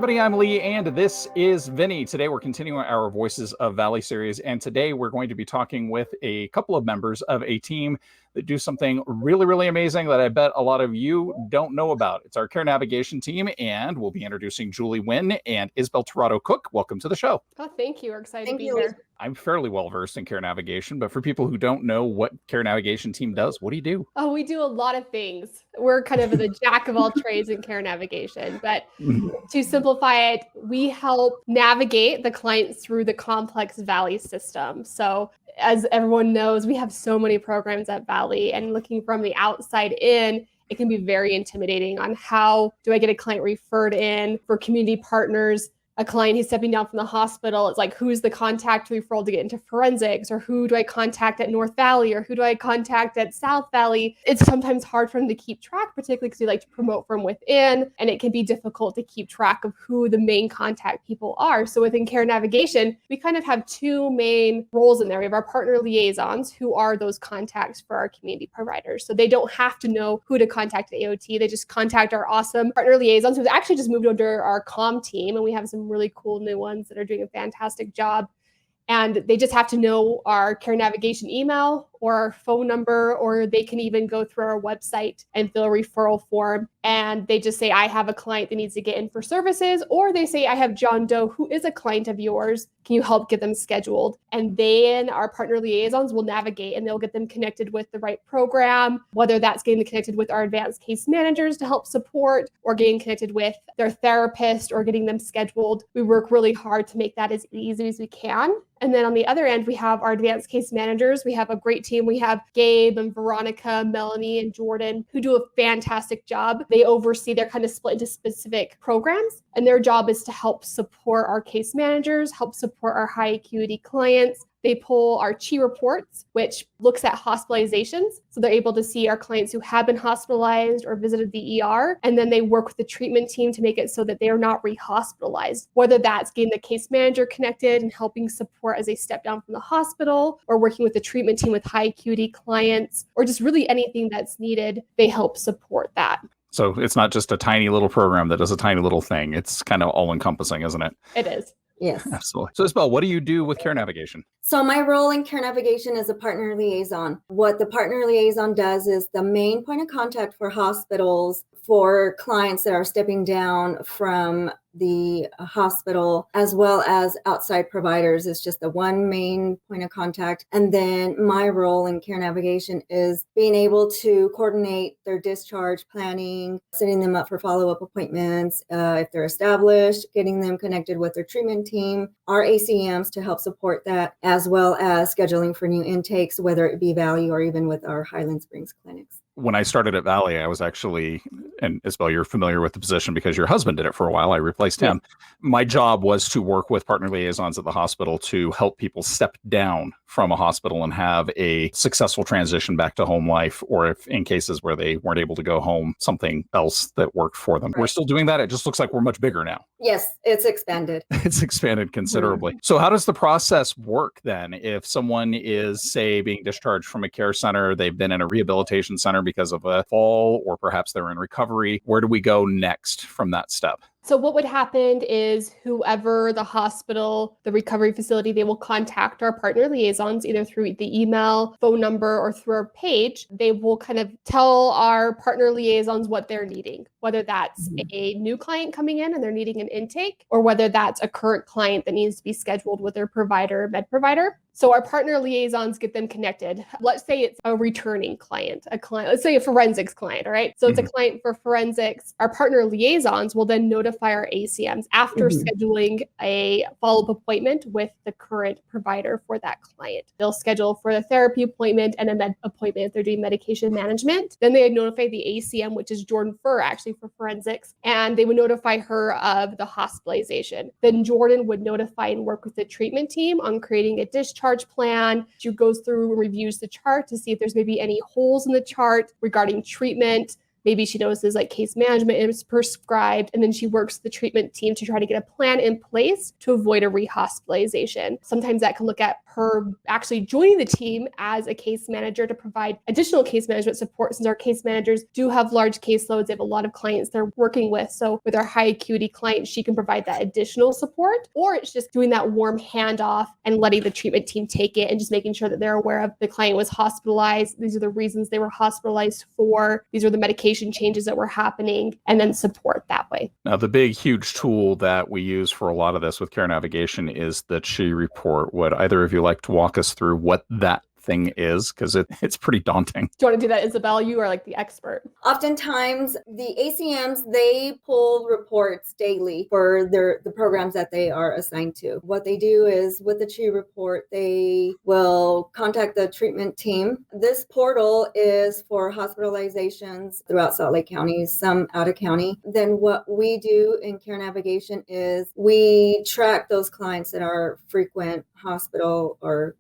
everybody, I'm Lee, and this is VINI. Today we're continuing our Voices of Valley series, and today we're going to be talking with a couple of members of a team that do something really, really amazing that I bet a lot of you don't know about. It's our care navigation team, and we'll be introducing Julie Nguyen and Isbel Cook. Welcome to the show. Oh, thank you. We're excited to be here. I'm fairly well versed in care navigation, but for people who don't know what care navigation team does, what do you do? Oh, we do a lot of things. We're kind of the jack of all trades in care navigation, but to simplify it, we help navigate the clients through the complex Valley system. So as everyone knows, we have so many programs at Valley, and looking from the outside in, it can be very intimidating on how do I get a client referred in for community partners. A client who's stepping down from the hospital, it's like, who's the contact referral to get into forensics? Or who do I contact at North Valley? Or who do I contact at South Valley? It's sometimes hard for them to keep track, particularly because we like to promote from within, and it can be difficult to keep track of who the main contact people are. So within care navigation, we kind of have two main roles in there. We have our partner liaisons, who are those contacts for our community providers. So they don't have to know who to contact at AOT. They just contact our awesome partner liaisons, who've actually just moved under our comm team, and we have some really cool new ones that are doing a fantastic job. And they just have to know our care navigation email or our phone number, or they can even go through our website and fill a referral form. And they just say, I have a client that needs to get in for services, or they say, I have John Doe, who is a client of yours. Can you help get them scheduled? And then our partner liaisons will navigate, and they'll get them connected with the right program, whether that's getting them connected with our advanced case managers to help support, or getting connected with their therapist, or getting them scheduled. We work really hard to make that as easy as we can. And then on the other end, we have our advanced case managers. We have a great team. We have Gabe and Veronica, Melanie and Jordan, who do a fantastic job. They oversee, they're kind of split into specific programs, and their job is to help support our case managers, help support our high acuity clients. They pull our CHI reports, which looks at hospitalizations. So they're able to see our clients who have been hospitalized or visited the ER. And then they work with the treatment team to make it so that they are not rehospitalized, whether that's getting the case manager connected and helping support as they step down from the hospital, or working with the treatment team with high acuity clients, or just really anything that's needed. They help support that. So it's not just a tiny little program that does a tiny little thing. It's kind of all encompassing, isn't it? It is. Yes. Absolutely. So Isbel, what do you do with care navigation? So my role in care navigation is a partner liaison. What the partner liaison does is the main point of contact for hospitals, for clients that are stepping down from the hospital, as well as outside providers. Is just the one main point of contact. And then my role in care navigation is being able to coordinate their discharge planning, setting them up for follow-up appointments, if they're established, getting them connected with their treatment team, our ACMs to help support that, as well as scheduling for new intakes, whether it be Valley or even with our Highland Springs clinics. When I started at Valley, I was actually, and Isbel, you're familiar with the position because your husband did it for a while. I replaced him. My job was to work with partner liaisons at the hospital to help people step down from a hospital and have a successful transition back to home life, or if in cases where they weren't able to go home, something else that worked for them. Right. We're still doing that. It just looks like we're much bigger now. Yes, it's expanded. It's expanded considerably. Mm-hmm. So how does the process work then? If someone is, say, being discharged from a care center, they've been in a rehabilitation center because of a fall, or perhaps they're in recovery, where do we go next from that step? So what would happen is whoever the hospital, the recovery facility, they will contact our partner liaisons either through the email, phone number, or through our page. They will kind of tell our partner liaisons what they're needing, whether that's a new client coming in and they're needing an intake, or whether that's a current client that needs to be scheduled with their provider, med provider. So our partner liaisons get them connected. Let's say it's a returning client, let's say a forensics client, all right? So it's a client for forensics. Our partner liaisons will then notify our ACMs after scheduling a follow-up appointment with the current provider for that client. They'll schedule for a therapy appointment and a med appointment if they're doing medication management. Then they notify the ACM, which is Jordan Furr, actually, for forensics, and they would notify her of the hospitalization. Then Jordan would notify and work with the treatment team on creating a discharge plan. She goes through and reviews the chart to see if there's maybe any holes in the chart regarding treatment. Maybe she notices like case management is prescribed, and then she works with the treatment team to try to get a plan in place to avoid a rehospitalization. Sometimes that can look at her actually joining the team as a case manager to provide additional case management support, since our case managers do have large caseloads. They have a lot of clients they're working with. So with our high acuity clients, she can provide that additional support, or it's just doing that warm handoff and letting the treatment team take it and just making sure that they're aware of the client was hospitalized. These are the reasons they were hospitalized for. These are the medication changes that were happening, and then support that way. Now, the big, huge tool that we use for a lot of this with care navigation is the CHI report. Would either of you like to walk us through what that thing is? Because it's pretty daunting. Do you want to do that, Isabel? You are like the expert. Oftentimes, the ACMs, they pull reports daily for the programs that they are assigned to. What they do is with the CHI report, they will contact the treatment team. This portal is for hospitalizations throughout Salt Lake County, some out of county. Then what we do in care navigation is we track those clients that are frequent hospital or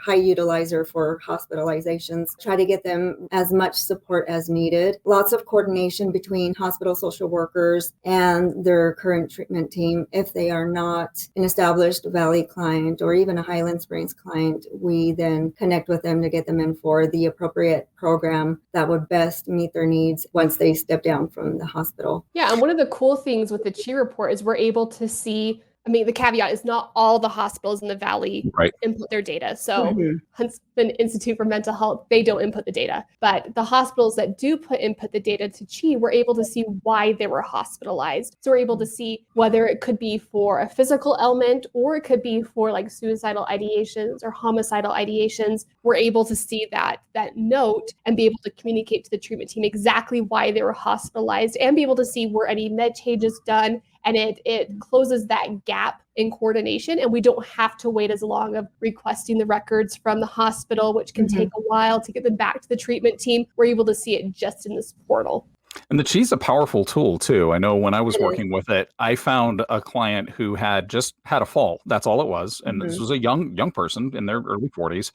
high utilizer for hospitalizations, try to get them as much support as needed. Lots of coordination between hospital social workers and their current treatment team. If they are not an established Valley client or even a Highland Springs client, we then connect with them to get them in for the appropriate program that would best meet their needs once they step down from the hospital. Yeah, and one of the cool things with the CHI report is we're able to see, the caveat is not all the hospitals in the Valley input their data. So Huntsman Institute for Mental Health, they don't input the data. But the hospitals that do input the data to CHI, we're able to see why they were hospitalized. So we're able to see whether it could be for a physical ailment or it could be for like suicidal ideations or homicidal ideations. We're able to see that note and be able to communicate to the treatment team exactly why they were hospitalized and be able to see were any med changes done. And it closes that gap in coordination, and we don't have to wait as long of requesting the records from the hospital, which can take a while to get them back to the treatment team. We're able to see it just in this portal. And the CHI is a powerful tool too. I know when I was working with it, I found a client who had just had a fall. That's all it was. And this was a young person in their early 40s.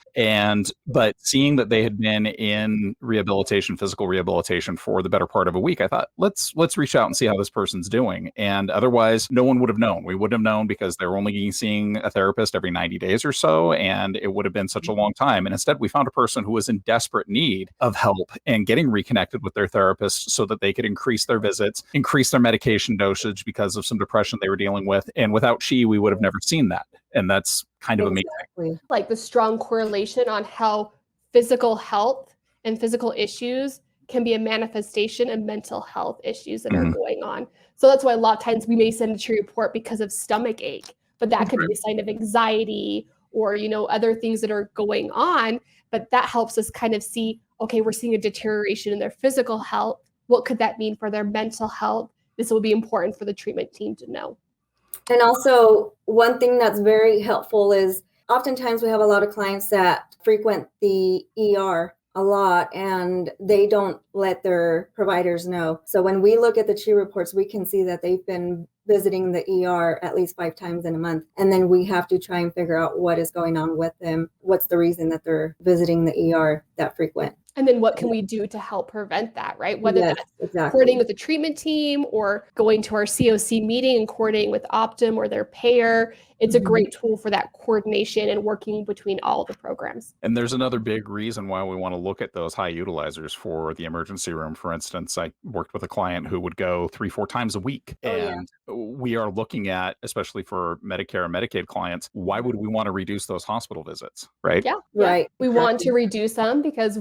But seeing that they had been in rehabilitation, physical rehabilitation for the better part of a week, I thought, let's reach out and see how this person's doing. And otherwise, no one would have known. We wouldn't have known because they were only seeing a therapist every 90 days or so. And it would have been such a long time. And instead, we found a person who was in desperate need of help and getting reconnected with their therapist so that they could increase their visits, increase their medication dosage because of some depression they were dealing with. And without CHI, we would have never seen that. And that's kind of amazing. Like the strong correlation on how physical health and physical issues can be a manifestation of mental health issues that are going on. So that's why a lot of times we may send a CHI report because of stomach ache, but that could be a sign of anxiety or, other things that are going on. But that helps us kind of see, okay, we're seeing a deterioration in their physical health. What could that mean for their mental health? This will be important for the treatment team to know. And also, one thing that's very helpful is oftentimes we have a lot of clients that frequent the ER a lot and they don't let their providers know. So when we look at the CHI reports, we can see that they've been visiting the ER at least 5 times in a month. And then we have to try and figure out what is going on with them. What's the reason that they're visiting the ER that frequent? And then what can we do to help prevent that, right? Whether that's coordinating with the treatment team or going to our COC meeting and coordinating with Optum or their payer. It's a great tool for that coordination and working between all the programs. And there's another big reason why we want to look at those high utilizers for the emergency room. For instance, I worked with a client who would go 3-4 times a week. We are looking at, especially for Medicare and Medicaid clients, why would we want to reduce those hospital visits, right? Yeah. Right. We want to reduce them because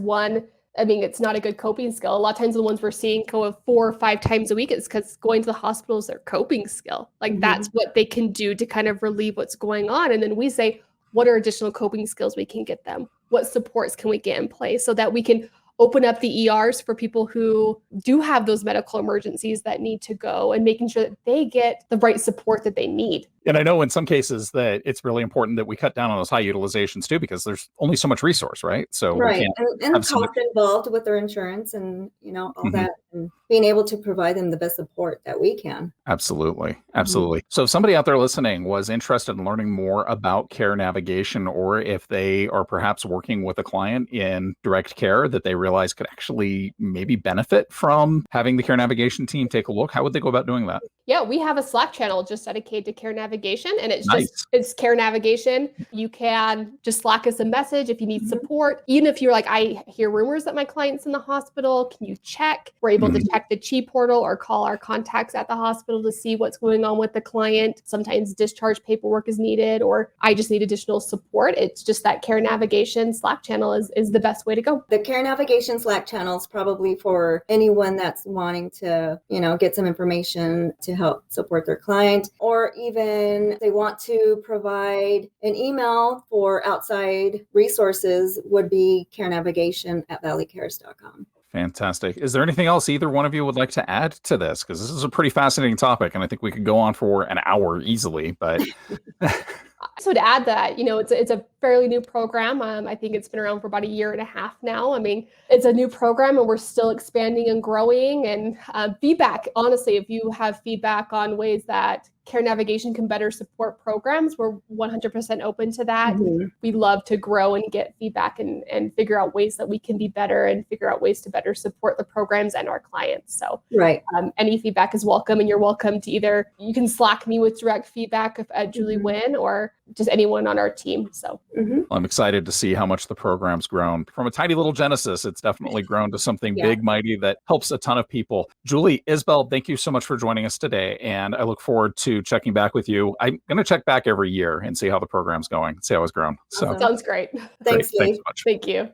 it's not a good coping skill. A lot of times the ones we're seeing go 4 or 5 times a week is because going to the hospital is their coping skill. Like that's what they can do to kind of relieve what's going on. And then we say, what are additional coping skills we can get them? What supports can we get in place so that we can open up the ERs for people who do have those medical emergencies that need to go and making sure that they get the right support that they need. And I know in some cases that it's really important that we cut down on those high utilizations too, because there's only so much resource, right? So and cost involved with their insurance and all that, and being able to provide them the best support that we can. Absolutely. So if somebody out there listening was interested in learning more about care navigation, or if they are perhaps working with a client in direct care that they realize could actually maybe benefit from having the care navigation team take a look, how would they go about doing that? Yeah, we have a Slack channel just dedicated to care navigation Navigation, and it's Nice. it's care navigation. You can just Slack us a message if you need support. Even if you're like, I hear rumors that my client's in the hospital, can you check? We're able to check the Chi portal or call our contacts at the hospital to see what's going on with the client. Sometimes discharge paperwork is needed, or I just need additional support. It's just that care navigation Slack channel is the best way to go. The care navigation Slack channel is probably for anyone that's wanting to, get some information to help support their client, or even they want to provide an email for outside resources would be carenavigation@valleycares.com. Fantastic. Is there anything else either one of you would like to add to this? Because this is a pretty fascinating topic, and I think we could go on for an hour easily, but... So to add that, it's a fairly new program. I think it's been around for about 1.5 years now. I mean, it's a new program and we're still expanding and growing. And feedback, honestly, if you have feedback on ways that care navigation can better support programs, we're 100% open to that. We love to grow and get feedback and figure out ways that we can be better and figure out ways to better support the programs and our clients. So any feedback is welcome, and you're welcome to you can Slack me with direct feedback at Julie Wynn or just anyone on our team. So well, I'm excited to see how much the program's grown. From a tiny little genesis, it's definitely grown to something big, mighty that helps a ton of people. Julie, Isbel, thank you so much for joining us today. And I look forward to checking back with you. I'm going to check back every year and see how the program's going, see how it's grown. So sounds great. Thanks so much. Thank you.